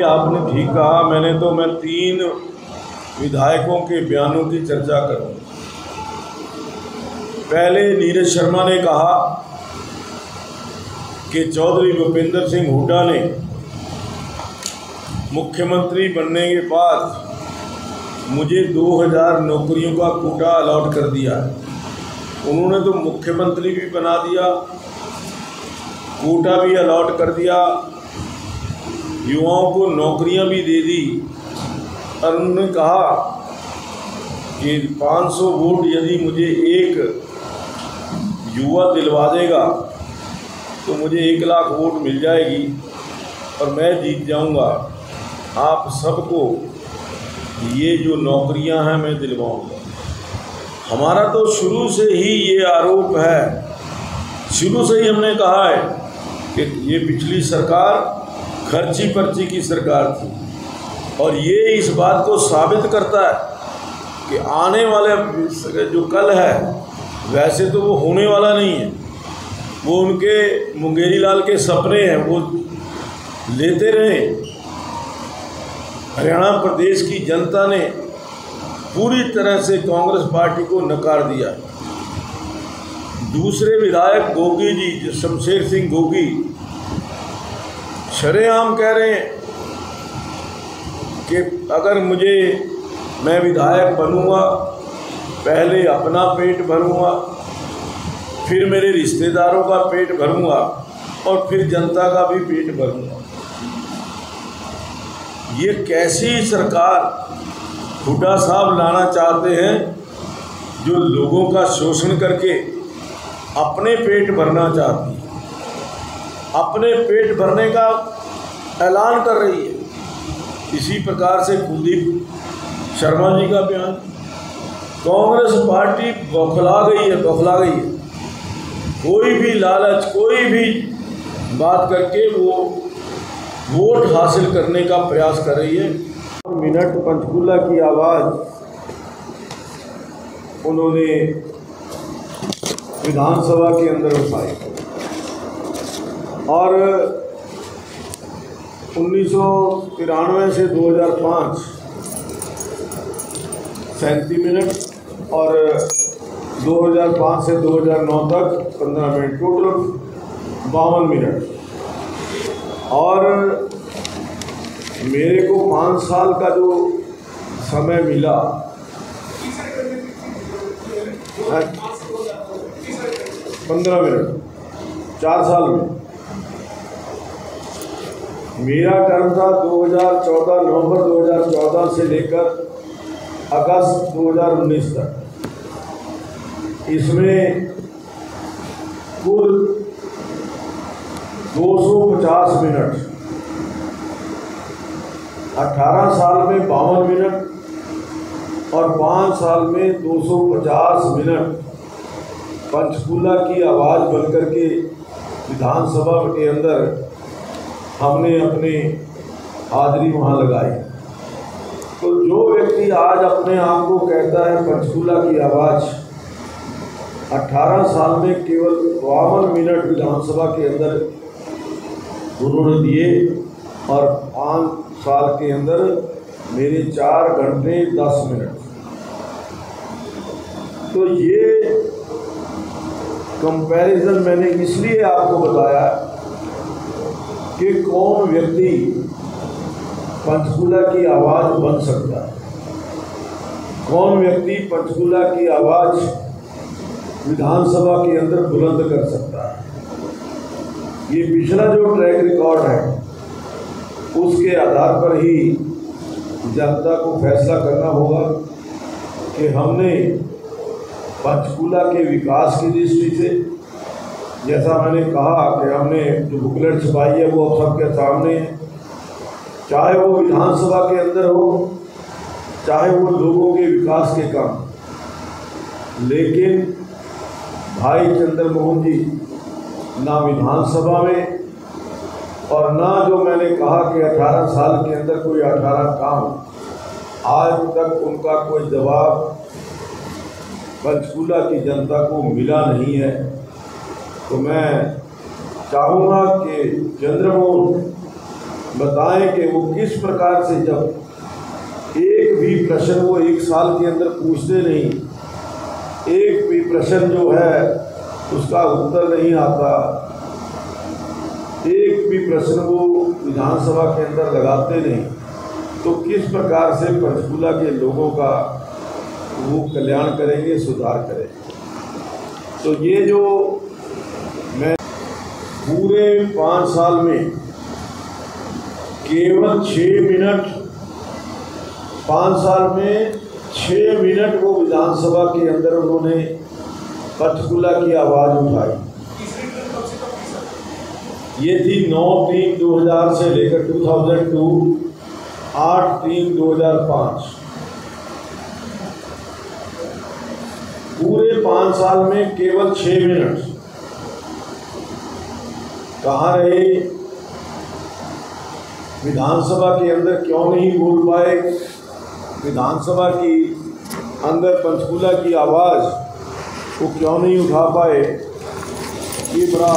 आपने ठीक कहा। मैं 3 विधायकों के बयानों की चर्चा करूं। पहले नीरज शर्मा ने कहा कि चौधरी भूपेंद्र सिंह हुड्डा ने मुख्यमंत्री बनने के बाद मुझे 2000 नौकरियों का कोटा अलॉट कर दिया। उन्होंने तो मुख्यमंत्री भी बना दिया, कोटा भी अलॉट कर दिया, युवाओं को नौकरियां भी दे दी और उन्होंने कहा कि 500 वोट यदि मुझे एक युवा दिलवा देगा तो मुझे 1 लाख वोट मिल जाएगी और मैं जीत जाऊंगा। आप सबको ये जो नौकरियां हैं मैं दिलवाऊंगा। हमारा तो शुरू से ही ये आरोप है, शुरू से ही हमने कहा है कि ये पिछली सरकार खर्ची पर्ची की सरकार थी और ये इस बात को साबित करता है कि आने वाले जो कल है वैसे तो वो होने वाला नहीं है। वो उनके मुंगेरी लाल के सपने हैं, वो लेते रहे। हरियाणा प्रदेश की जनता ने पूरी तरह से कांग्रेस पार्टी को नकार दिया। दूसरे विधायक गोगी जी, शमशेर सिंह गोगी, शरेआम कह रहे हैं कि अगर मैं विधायक बनूंगा, पहले अपना पेट भरूंगा, फिर मेरे रिश्तेदारों का पेट भरूंगा और फिर जनता का भी पेट भरूंगा। ये कैसी सरकार हुड्डा साहब लाना चाहते हैं जो लोगों का शोषण करके अपने पेट भरना चाहती है, अपने पेट भरने का ऐलान कर रही है। इसी प्रकार से कुलदीप शर्मा जी का बयान, कांग्रेस पार्टी बौखला गई है। कोई भी लालच, कोई भी बात करके वो वोट हासिल करने का प्रयास कर रही है। मिनट पंचकूला की आवाज़ उन्होंने विधानसभा के अंदर उठाई और 1993 से 2005 37 मिनट और 2005 से 2009 तक 15 मिनट, टोटल 52 मिनट। और मेरे को 5 साल का जो समय मिला, 15 मिनट 4 साल में। मेरा टर्म था 2014 नवंबर 2014 से लेकर अगस्त 2019 तक। इसमें कुल 250 मिनट, 18 साल में 52 मिनट और 5 साल में 250 मिनट पंचकूला की आवाज़ बनकर के विधानसभा के अंदर हमने अपनी हाजिरी वहाँ लगाई। तो जो व्यक्ति आज अपने आप को कहता है पंचकूला की आवाज़, 18 साल में केवल 52 मिनट विधानसभा के अंदर उन्होंने दिए और 5 साल के अंदर मेरे 4 घंटे 10 मिनट। तो ये कंपैरिजन मैंने इसलिए आपको बताया कि कौन व्यक्ति पंचकूला की आवाज़ बन सकता है, कौन व्यक्ति पंचकूला की आवाज़ विधानसभा के अंदर बुलंद कर सकता है। ये पिछला जो ट्रैक रिकॉर्ड है उसके आधार पर ही जनता को फैसला करना होगा कि हमने पंचकूला के विकास की दृष्टि से, जैसा मैंने कहा कि हमने जो बुकलेट छपाई है वो सबके सामने है, चाहे वो विधानसभा के अंदर हो, चाहे वो लोगों के विकास के काम। लेकिन भाई चंद्रमोहन जी ना विधानसभा में और ना जो मैंने कहा कि 18 साल के अंदर कोई 18 काम, आज तक उनका कोई जवाब पंचकूला की जनता को मिला नहीं है। तो मैं चाहूँगा कि चंद्रमोहन बताएं कि वो किस प्रकार से, जब एक भी प्रश्न वो एक साल के अंदर पूछते नहीं, एक भी प्रश्न जो है उसका उत्तर नहीं आता, एक भी प्रश्न वो विधानसभा के अंदर लगाते नहीं, तो किस प्रकार से पंचकूला के लोगों का वो कल्याण करेंगे, सुधार करेंगे। तो ये जो मैं पूरे 5 साल में केवल 6 मिनट, 5 साल में 6 मिनट वो विधानसभा के अंदर उन्होंने पंचकूला की आवाज़ उठाई। ये थी 9/3/2000 से लेकर 2002, 8/3/2005। पूरे 5 साल में केवल 6 मिनट कहाँ रहे, विधानसभा के अंदर क्यों नहीं बोल पाए, विधानसभा की अंदर पंचकूला की आवाज़ वो क्यों नहीं उठा पाए, ये बड़ा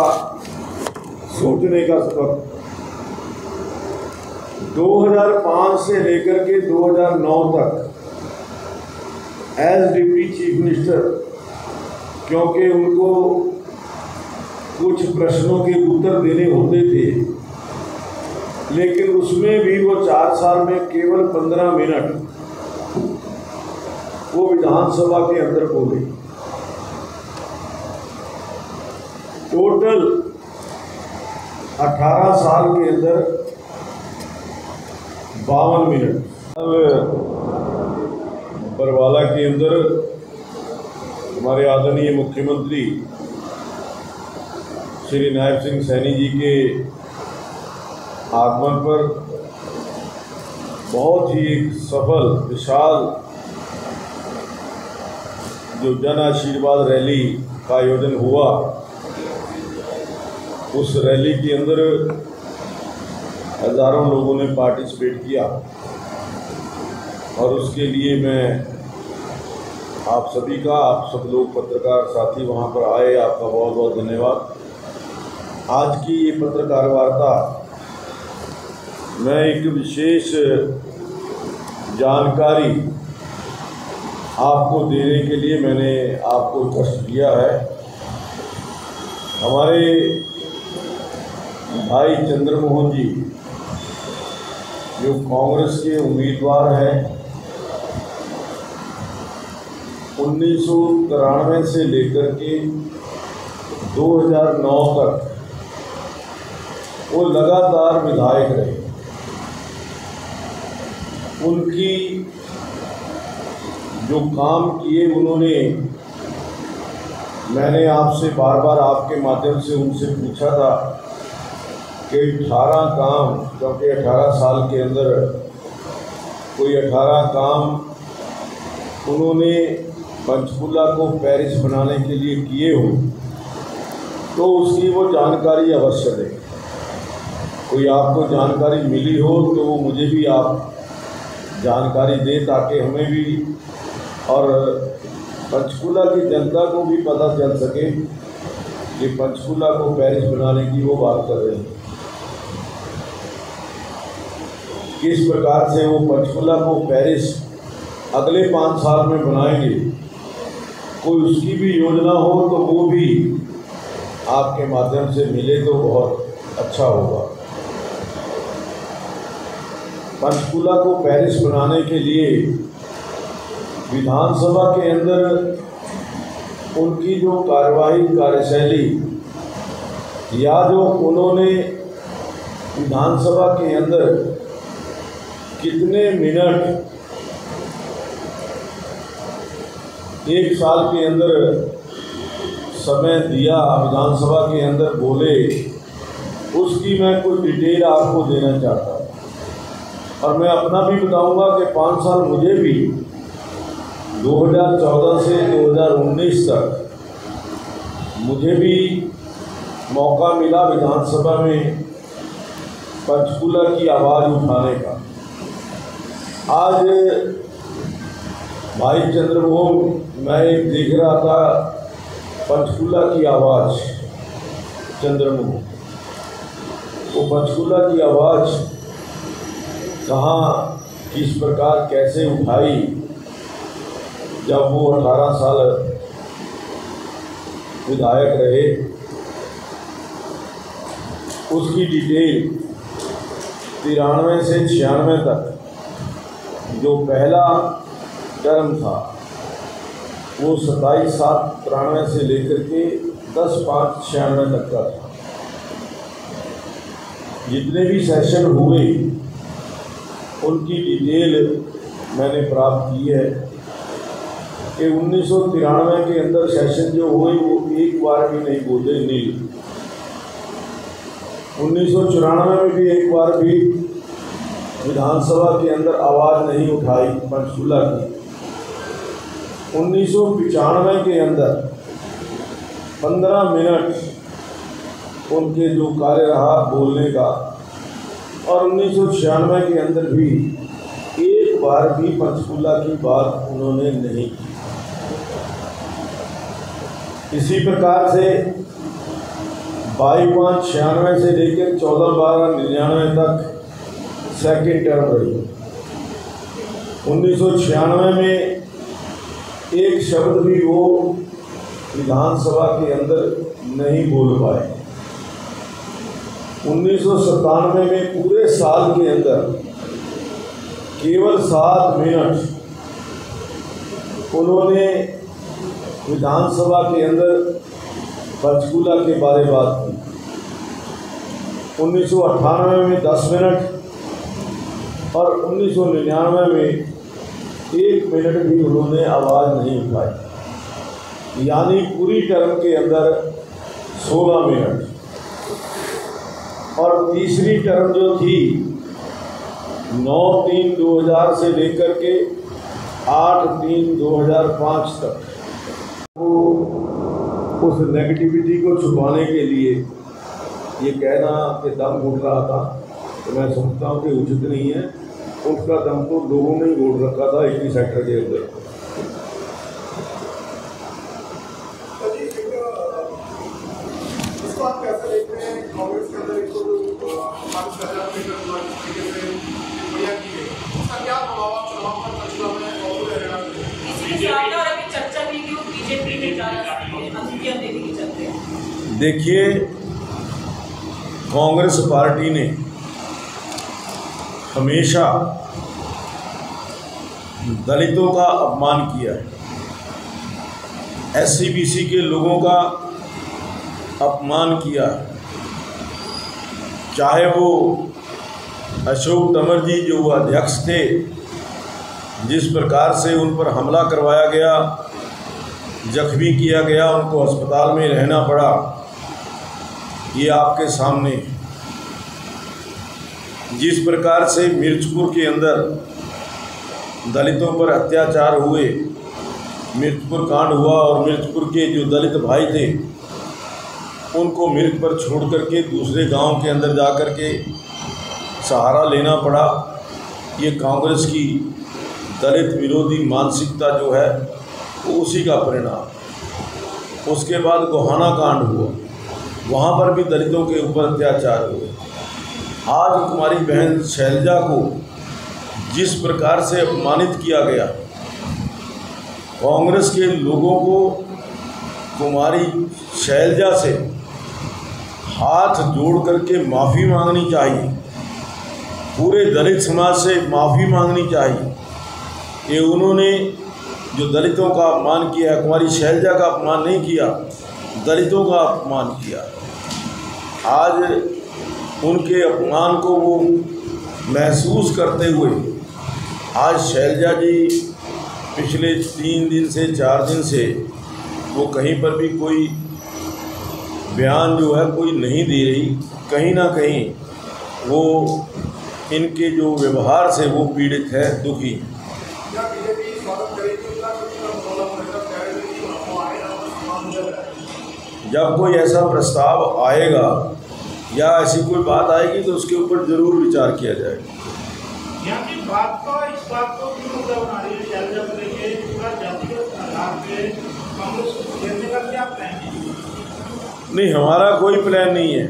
सोचने का सबक। 2005 से लेकर के 2009 तक एज डिप्टी चीफ मिनिस्टर, क्योंकि उनको कुछ प्रश्नों के उत्तर देने होते थे, लेकिन उसमें भी वो 4 साल में केवल 15 मिनट वो विधानसभा के अंदर बोले। टोटल 18 साल के अंदर 52 मिनट। बरवाला के अंदर हमारे आदरणीय मुख्यमंत्री श्री नायब सिंह सैनी जी के आगमन पर बहुत ही एक सफल विशाल जो जन आशीर्वाद रैली का आयोजन हुआ, उस रैली के अंदर हज़ारों लोगों ने पार्टिसिपेट किया और उसके लिए मैं आप सभी का, आप सब लोग पत्रकार साथी वहाँ पर आए, आपका बहुत बहुत धन्यवाद। आज की ये पत्रकार वार्ता मैं एक विशेष जानकारी आपको देने के लिए मैंने आपको कष्ट दिया है। हमारे भाई चंद्रमोहन जी जो कांग्रेस के उम्मीदवार हैं, 1993 से लेकर के 2009 तक वो लगातार विधायक रहे। उनकी जो काम किए उन्होंने, मैंने आपसे बार बार आपके माध्यम से उनसे पूछा था कि 18 काम, क्योंकि 18 साल के अंदर कोई 18 काम उन्होंने पंचकूला को पेरिस बनाने के लिए किए हो, तो उसकी वो जानकारी अवश्य दें। कोई आपको जानकारी मिली हो तो वो मुझे भी आप जानकारी दें, ताकि हमें भी और पंचकूला की जनता को भी पता चल सके कि पंचकूला को पेरिस बनाने की वो बात कर रहे हैं। किस प्रकार से वो पंचकूला को पेरिस अगले 5 साल में बनाएंगे, कोई उसकी भी योजना हो तो वो भी आपके माध्यम से मिले तो बहुत अच्छा होगा। पंचकूला को पेरिस बनाने के लिए विधानसभा के अंदर उनकी जो कार्यवाही कार्यशैली या जो उन्होंने विधानसभा के अंदर कितने मिनट एक साल के अंदर समय दिया विधानसभा के अंदर बोले, उसकी मैं कुछ डिटेल आपको देना चाहता हूँ। और मैं अपना भी बताऊंगा कि 5 साल मुझे भी 2014 से 2019 तक मुझे भी मौका मिला विधानसभा में पंचकूला की आवाज़ उठाने का। आज भाई चंद्रमोहन, मैं एक देख रहा था पंचकूला की आवाज़, चंद्रमोहन, वो पंचकूला की आवाज़ कहाँ किस प्रकार कैसे उठाई जब वो 18 साल विधायक रहे, उसकी डिटेल 93 से 96 तक जो पहला टर्म था वो 27/7/93 से लेकर के 10/5/96 तक का था। जितने भी सेशन हुए उनकी डिटेल मैंने प्राप्त की है कि 1993 के अंदर सेशन जो हुए वो एक बार भी नहीं बोले नील। 1994 में भी एक बार भी विधानसभा के अंदर आवाज़ नहीं उठाई पंचकूला की। 1995 के अंदर 15 मिनट उनके जो कार्य रहा बोलने का, और 1996 के अंदर भी एक बार भी पंचकूला की बात उन्होंने नहीं की। इसी प्रकार से 22/5/96 से लेकर 14/12/99 तक सेकेंड टर्म रही। 1996 में एक शब्द भी वो विधानसभा के अंदर नहीं बोल पाए। 1997 में पूरे साल के अंदर केवल 7 मिनट उन्होंने विधानसभा के अंदर पंचकूला के बारे में बात की। 1998 में 10 मिनट और 1999 में 1 मिनट भी उन्होंने आवाज़ नहीं उठाई, यानी पूरी टर्म के अंदर 16 मिनट। और तीसरी टर्म जो थी 9/3/2000 से लेकर के 8/3/2005 तक, वो उस नेगेटिविटी को छुपाने के लिए ये कहना कि दम घुट रहा था, तो मैं समझता हूँ कि उचित नहीं है। उसका दम तो लोगों ने ही घोट रखा था 21 सेक्टर के अंदर। देखिए, कांग्रेस पार्टी ने हमेशा दलितों का अपमान किया है, SC/BC के लोगों का अपमान किया है। चाहे वो अशोक तंवर जी जो वो अध्यक्ष थे, जिस प्रकार से उन पर हमला करवाया गया, जख्मी किया गया, उनको अस्पताल में रहना पड़ा, ये आपके सामने। जिस प्रकार से मिर्चपुर के अंदर दलितों पर अत्याचार हुए, मिर्चपुर कांड हुआ और मिर्चपुर के जो दलित भाई थे उनको मिर्च पर छोड़ करके दूसरे गांव के अंदर जा कर के सहारा लेना पड़ा, ये कांग्रेस की दलित विरोधी मानसिकता जो है वो उसी का परिणाम। उसके बाद गोहाना कांड हुआ, वहाँ पर भी दलितों के ऊपर अत्याचार हुए। आज कुमारी बहन शैलजा को जिस प्रकार से अपमानित किया गया, कांग्रेस के लोगों को कुमारी शैलजा से हाथ जोड़ करके माफ़ी मांगनी चाहिए, पूरे दलित समाज से माफ़ी मांगनी चाहिए। ये उन्होंने जो दलितों का अपमान किया, कुमारी शैलजा का अपमान नहीं किया, दलितों का अपमान किया। आज उनके अपमान को वो महसूस करते हुए आज शैलजा जी पिछले 3 दिन से 4 दिन से वो कहीं पर भी कोई बयान जो है कोई नहीं दे रही। कहीं ना कहीं वो इनके जो व्यवहार से वो पीड़ित है, दुखी। जब कोई ऐसा प्रस्ताव आएगा या ऐसी कोई बात आएगी तो उसके ऊपर जरूर विचार किया जाएगा। यहाँ की बात को इस बात को क्यों मुद्दा बना रही है शैलजा को लेके, पूरा जातिगत आधार पे कांग्रेस को घेरने का क्या प्लान है? नहीं, हमारा कोई प्लान नहीं है,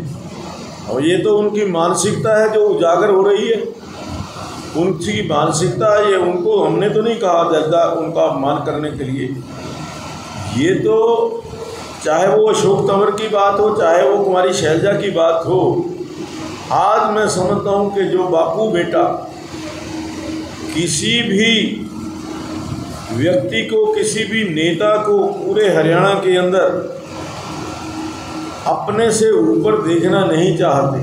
और ये तो उनकी मानसिकता है जो उजागर हो रही है। उनकी मानसिकता ये, उनको हमने तो नहीं कहा जल्दा उनका अपमान करने के लिए। ये तो चाहे वो अशोक तंवर की बात हो, चाहे वो कुमारी शैलजा की बात हो, आज मैं समझता हूँ कि जो बापू बेटा किसी भी व्यक्ति को, किसी भी नेता को पूरे हरियाणा के अंदर अपने से ऊपर देखना नहीं चाहते,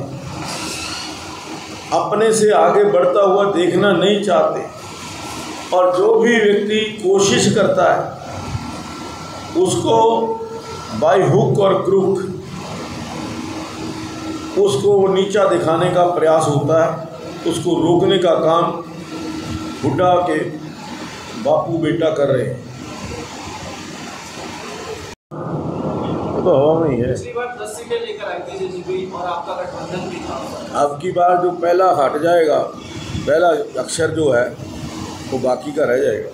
अपने से आगे बढ़ता हुआ देखना नहीं चाहते, और जो भी व्यक्ति कोशिश करता है उसको बाय हुक और क्रुक उसको नीचा दिखाने का प्रयास होता है, उसको रोकने का काम हुड्डा के बापू बेटा कर रहे हैं। तो हवा में ही है। पिछली बार 10 सीटें लेकर आई थी जेजेपी और आपका गठबंधन भी था। अब की बार जो पहला हट जाएगा, पहला अक्षर जो है वो बाकी का रह जाएगा।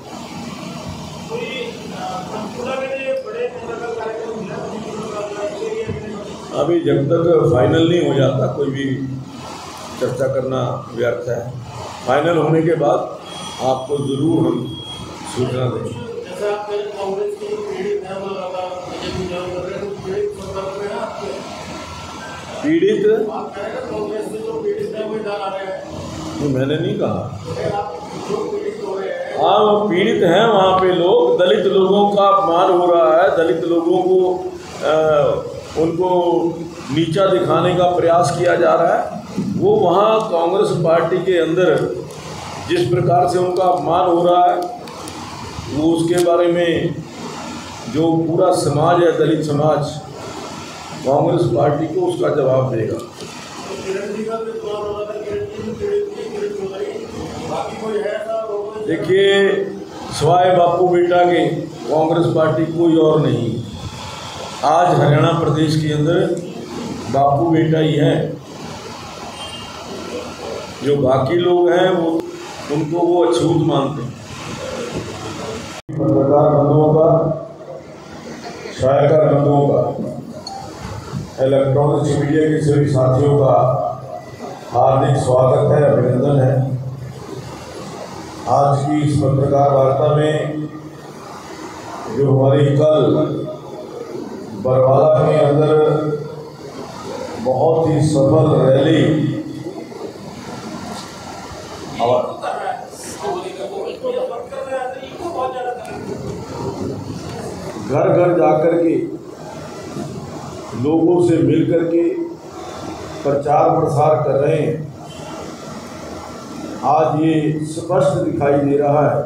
अभी जब तक फाइनल नहीं हो जाता कोई भी चर्चा करना व्यर्थ है। फाइनल होने के बाद आपको ज़रूर हम सूचना देंगे। पीड़ित तो मैंने नहीं कहा। हाँ, वो पीड़ित हैं वहाँ पे लोग, दलित लोगों का अपमान हो रहा है, दलित लोगों को उनको नीचा दिखाने का प्रयास किया जा रहा है। वो वहाँ कांग्रेस पार्टी के अंदर जिस प्रकार से उनका अपमान हो रहा है, वो उसके बारे में जो पूरा समाज है, दलित समाज, कांग्रेस पार्टी को उसका जवाब देगा। देखिए, सिवाय बापू बेटा के कांग्रेस पार्टी कोई और नहीं। आज हरियाणा प्रदेश के अंदर बापू बेटा ही है। जो बाकी लोग हैं वो उनको वो अछूत मानते हैं। पत्रकार बंधुओं का, सहायकर बंधुओं का, इलेक्ट्रॉनिक्स मीडिया के सभी साथियों का हार्दिक स्वागत है, अभिनंदन है। आज की इस पत्रकार वार्ता में जो हमारी कल बरवाला के अंदर बहुत ही सफल रैली घर घर जाकर के लोगों से मिल कर के प्रचार प्रसार कर रहे हैं। आज ये स्पष्ट दिखाई दे रहा है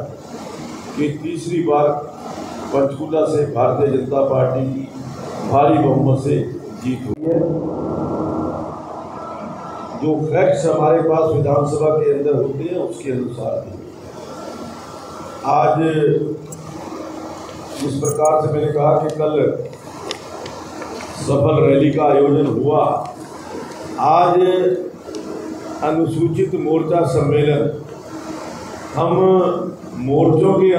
कि तीसरी बार पंचकूला से भारतीय जनता पार्टी की भारी बहुमत से जीत हुई है। जो फैक्ट्स हमारे पास विधानसभा के अंदर होते हैं उसके अनुसार आज जिस प्रकार से मैंने कहा कि कल सफल रैली का आयोजन हुआ, आज अनुसूचित मोर्चा सम्मेलन, हम मोर्चों के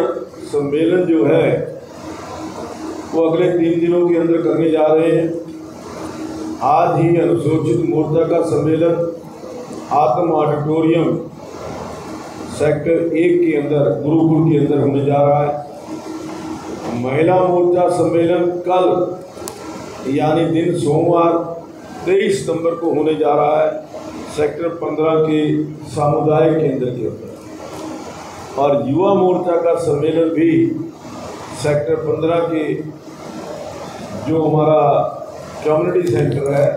सम्मेलन जो है वो अगले 3 दिनों के अंदर करने जा रहे हैं। आज ही अनुसूचित मोर्चा का सम्मेलन आत्म ऑडिटोरियम सेक्टर 1 के अंदर, गुरुकुल के अंदर होने जा रहा है। महिला मोर्चा सम्मेलन कल यानी दिन सोमवार 23 सितंबर को होने जा रहा है सेक्टर 15 के सामुदायिक केंद्र के अंदर। और युवा मोर्चा का सम्मेलन भी सेक्टर 15 के जो हमारा कम्युनिटी सेंटर है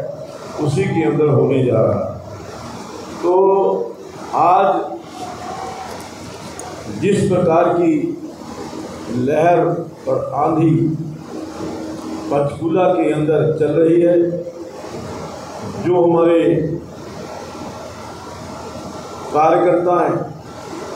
उसी के अंदर होने जा रहा है। तो आज जिस प्रकार की लहर और आंधी पंचकूला के अंदर चल रही है, जो हमारे कार्यकर्ता हैं